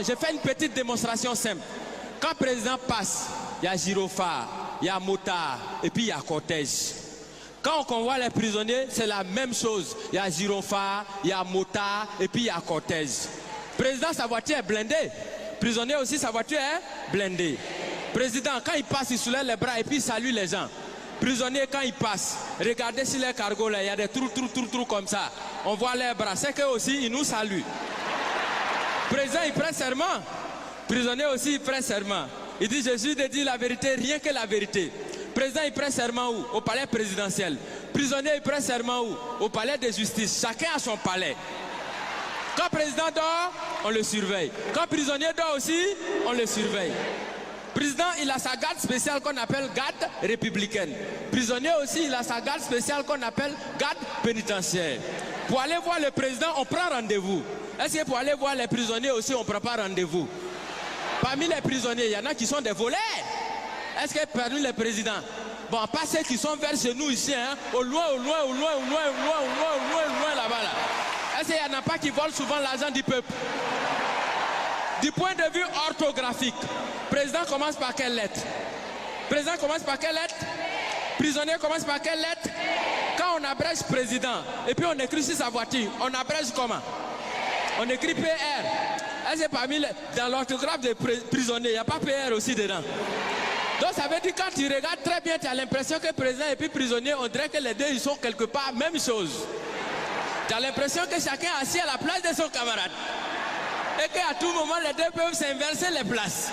Je fais une petite démonstration simple. Quand le président passe, il y a gyrophare, il y a motard et puis il y a cortège. Quand on convoie les prisonniers, c'est la même chose. Il y a gyrophare, il y a motard et puis il y a cortège. Président, sa voiture est blindée. Prisonnier aussi, sa voiture est blindée. Président, quand il passe, il soulève les bras et puis il salue les gens. Prisonnier, quand il passe, regardez sur les cargos là, il y a des trous comme ça. On voit les bras, c'est qu'eux aussi, ils nous saluent. Président, il prend serment. Prisonnier aussi, il prend serment. Il dit, je jure de dire la vérité, rien que la vérité. Président, il prend serment où? Au palais présidentiel. Prisonnier, il prend serment où? Au palais de justice. Chacun a son palais. Quand le président dort, on le surveille. Quand le prisonnier dort aussi, on le surveille. Président, il a sa garde spéciale qu'on appelle garde républicaine. Prisonnier aussi, il a sa garde spéciale qu'on appelle garde pénitentiaire. Pour aller voir le président, on prend rendez-vous. Est-ce que pour aller voir les prisonniers aussi, on ne prend pas rendez-vous? Parmi les prisonniers, il y en a qui sont des voleurs. Est-ce que parmi les présidents, bon, pas ceux qui sont vers chez nous ici, hein, au loin là-bas, là. Est-ce qu'il n'y en a pas qui volent souvent l'argent du peuple? Du point de vue orthographique, président commence par quelle lettre? Président commence par quelle lettre? Prisonnier commence par quelle lettre? Quand on abrège président, et puis on écrit sur sa voiture, on abrège comment? On écrit PR. Est-ce que parmi dans l'orthographe des prisonniers, il n'y a pas PR aussi dedans? Donc ça veut dire quand tu regardes très bien, tu as l'impression que président et puis prisonnier, on dirait que les deux ils sont quelque part même chose. Tu as l'impression que chacun est assis à la place de son camarade. Et qu'à tout moment, les deux peuvent s'inverser les places.